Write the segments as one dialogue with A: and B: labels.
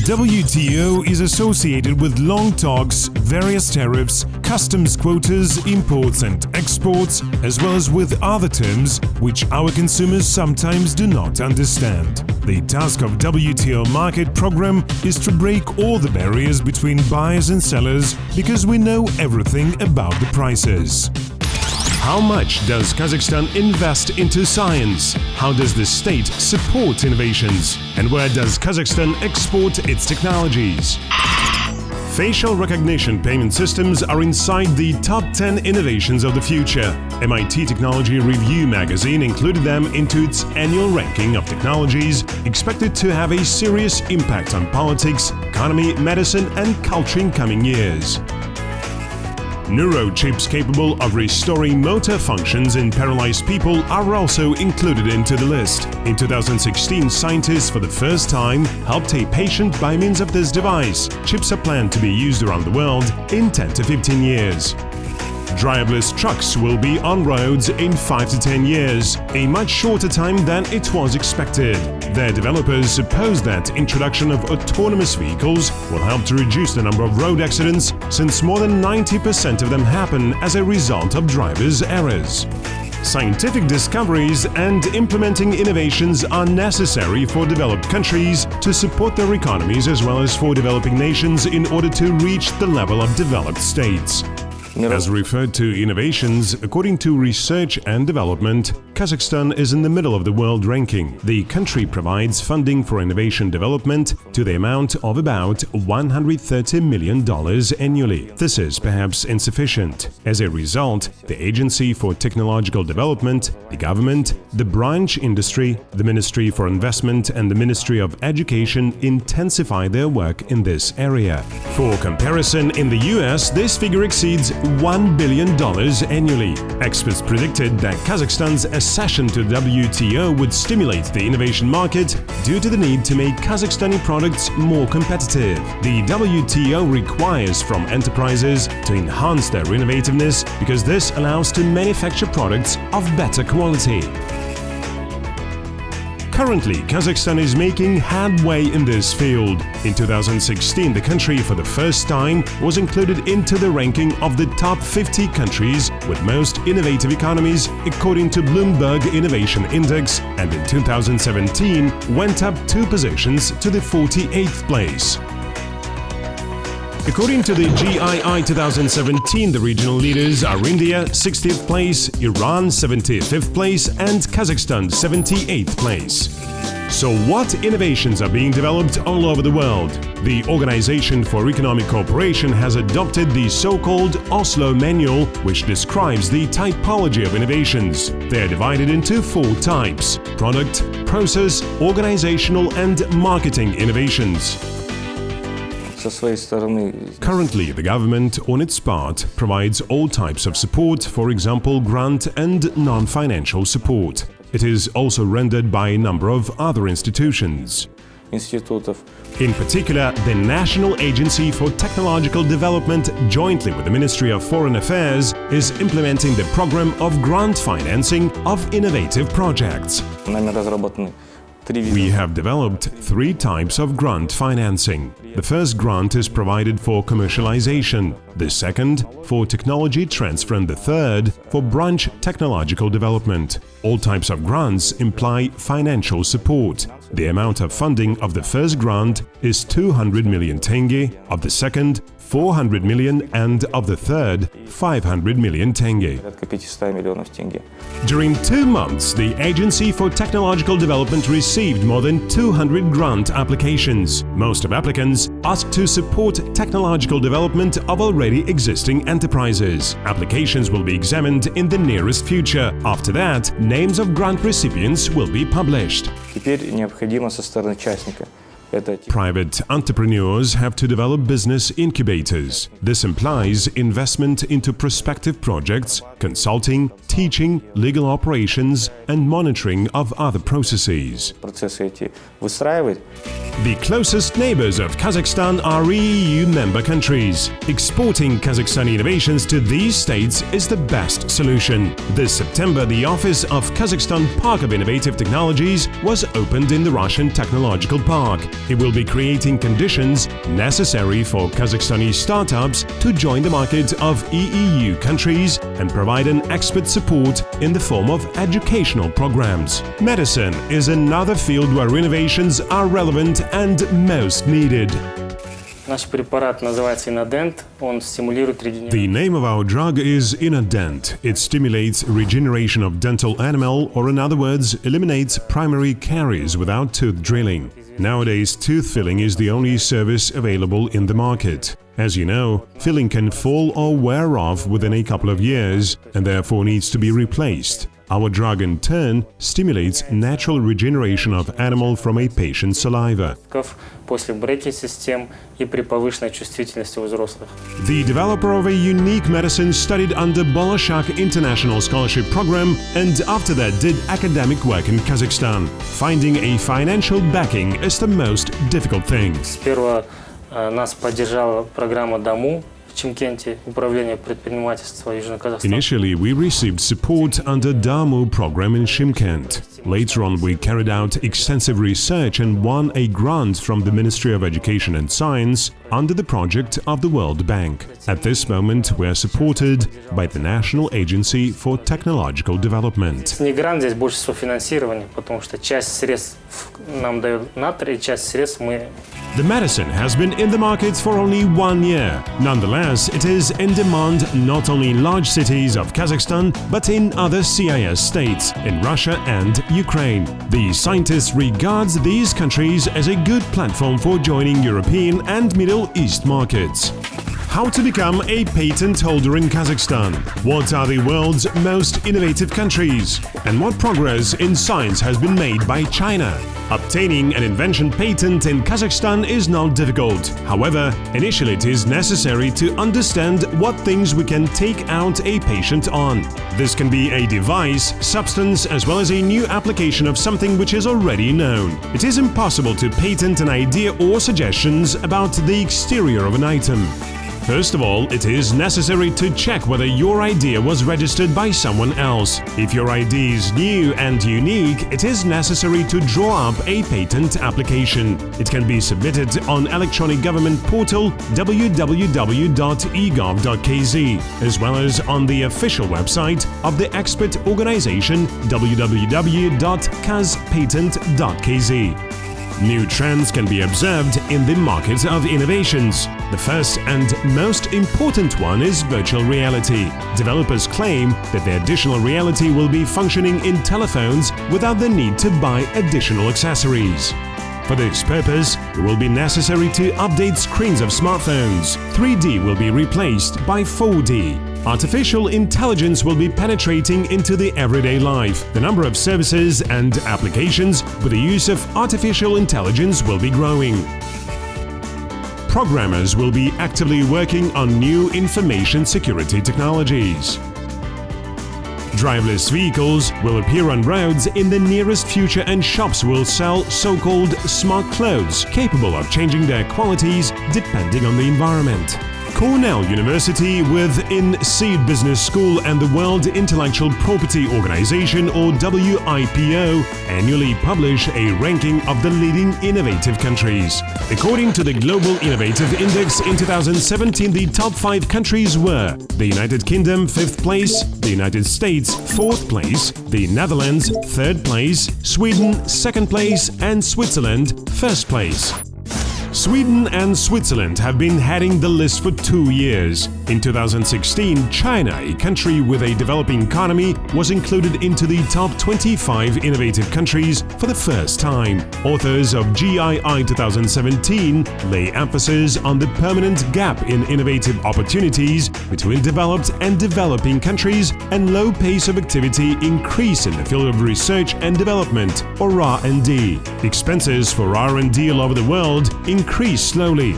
A: WTO is associated with long talks, various tariffs, customs quotas, imports and exports, as well as with other terms which our consumers sometimes do not understand. The task of WTO Market Program is to break all the barriers between buyers and sellers because we know everything about the prices. How much does Kazakhstan invest into science? How does the state support innovations? And where does Kazakhstan export its technologies? Facial recognition payment systems are inside the top 10 innovations of the future. MIT Technology Review magazine included them into its annual ranking of technologies expected to have a serious impact on politics, economy, medicine and culture in coming years. Neurochips capable of restoring motor functions in paralyzed people are also included into the list. In 2016, scientists for the first time helped a patient by means of this device. Chips are planned to be used around the world in 10 to 15 years. Driverless trucks will be on roads in 5 to 10 years, a much shorter time than it was expected. Their developers suppose that introduction of autonomous vehicles will help to reduce the number of road accidents, since more than 90% of them happen as a result of drivers' errors. Scientific discoveries and implementing innovations are necessary for developed countries to support their economies as well as for developing nations in order to reach the level of developed states. As referred to innovations, according to Research and Development, Kazakhstan is in the middle of the world ranking. The country provides funding for innovation development to the amount of about $130 million annually. This is perhaps insufficient. As a result, the Agency for Technological Development, the government, the branch industry, the Ministry for Investment and the Ministry of Education intensify their work in this area. For comparison, in the US, this figure exceeds $1 billion annually. Experts predicted that Kazakhstan's accession to WTO would stimulate the innovation market due to the need to make Kazakhstani products more competitive. The WTO requires from enterprises to enhance their innovativeness because this allows to manufacture products of better quality. Currently, Kazakhstan is making headway in this field. In 2016, the country for the first time was included into the ranking of the top 50 countries with most innovative economies according to Bloomberg Innovation Index, and in 2017 went up 2 positions to the 48th place. According to the GII 2017, the regional leaders are India 60th place, Iran 75th place and Kazakhstan 78th place. So what innovations are being developed all over the world? The Organization for Economic Cooperation has adopted the so-called Oslo Manual, which describes the typology of innovations. They are divided into 4 types: product, process, organizational and marketing innovations. Currently, the government, on its part, provides all types of support, for example, grant and non-financial support. It is also rendered by a number of other institutions. In particular, the National Agency for Technological Development, jointly with the Ministry of Foreign Affairs, is implementing the program of grant financing of innovative projects. We have developed 3 types of grant financing. The first grant is provided for commercialization, the second for technology transfer and the third for branch technological development. All types of grants imply financial support. The amount of funding of the first grant is 200 million tenge, of the second 400 million and of the third 500 million tenge. During 2 months, the Agency for Technological Development received more than 200 grant applications. Most of applicants asked to support technological development of already existing enterprises. Applications will be examined in the nearest future. After that, names of grant recipients will be published. Private entrepreneurs have to develop business incubators. This implies investment into prospective projects, consulting, teaching, legal operations, and monitoring of other processes. The closest neighbors of Kazakhstan are EU member countries. Exporting Kazakhstani innovations to these states is the best solution. This September, the office of Kazakhstan Park of Innovative Technologies was opened in the Russian Technological Park. It will be creating conditions necessary for Kazakhstani startups to join the market of EEU countries and provide an expert support in the form of educational programs. Medicine is another field where innovations are relevant and most needed.
B: Наш препарат называется Inodent. Он стимулирует
A: The
B: регенерацию.
A: name of our drug is Inodent. It stimulates regeneration of dental enamel, or in other words, eliminates primary caries without tooth drilling. Nowadays, tooth filling is the only service available in the market. As you know, filling can fall or wear off within a couple of years and therefore needs to be replaced. Our drug in turn stimulates natural regeneration of enamel from a patient's saliva.
B: После брекет-систем и при повышенной чувствительности у взрослых.
A: The developer of a unique medicine studied under Bolashak International Scholarship Program and after that did academic work in Kazakhstan. Finding a financial backing is the most difficult thing.
B: Сперва нас поддержала программа ДАМУ в Чимкенте, Управление предпринимательства Южно-Казахстана.
A: Initially, we received support under DAMU program in Shymkent. Later on, we carried out extensive research and won a grant from the Ministry of Education and Science under the project of the World Bank. At this moment, we are supported by the National Agency for Technological Development.
B: Не грант, здесь больше софинансирования, потому что часть средств нам дает НАТР, и часть средств мы.
A: The medicine has been in the market for only 1 year. Nonetheless, it is in demand not only in large cities of Kazakhstan, but in other CIS states, in Russia and Ukraine. The scientist regards these countries as a good platform for joining European and Middle East markets. How to become a patent holder in Kazakhstan? What are the world's most innovative countries? And what progress in science has been made by China? Obtaining an invention patent in Kazakhstan is not difficult. However, initially it is necessary to understand what things we can take out a patent on. This can be a device, substance, as well as a new application of something which is already known. It is impossible to patent an idea or suggestions about the exterior of an item. First of all, it is necessary to check whether your idea was registered by someone else. If your idea is new and unique, it is necessary to draw up a patent application. It can be submitted on electronic government portal www.egov.kz, as well as on the official website of the expert organization www.kazpatent.kz. New trends can be observed in the market of innovations. The first and most important one is virtual reality. Developers claim that the additional reality will be functioning in telephones without the need to buy additional accessories. For this purpose, it will be necessary to update screens of smartphones. 3D will be replaced by 4D. Artificial intelligence will be penetrating into the everyday life. The number of services and applications with the use of artificial intelligence will be growing. Programmers will be actively working on new information security technologies. Driverless vehicles will appear on roads in the nearest future and shops will sell so-called smart clothes capable of changing their qualities depending on the environment. Cornell University with InSeed Business School and the World Intellectual Property Organization, or WIPO, annually publish a ranking of the leading innovative countries. According to the Global Innovative Index in 2017, the top 5 countries were the United Kingdom 5th place, the United States 4th place, the Netherlands 3rd place, Sweden 2nd place, and Switzerland 1st place. Sweden and Switzerland have been heading the list for 2 years. In 2016, China, a country with a developing economy, was included into the top 25 innovative countries for the first time. Authors of GII 2017 lay emphasis on the permanent gap in innovative opportunities between developed and developing countries and low pace of activity increase in the field of research and development, or R&D. Expenses for R&D all over the world increase slowly.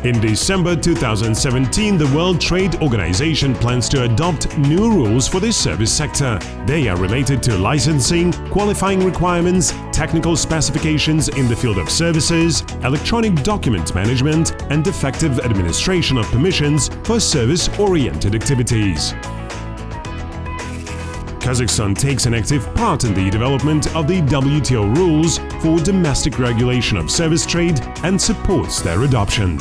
A: In December 2017, the World Trade Organization plans to adopt new rules for the service sector. They are related to licensing, qualifying requirements, technical specifications in the field of services, electronic document management, and effective administration of permissions for service-oriented activities. Kazakhstan takes an active part in the development of the WTO rules for domestic regulation of service trade and supports their adoption.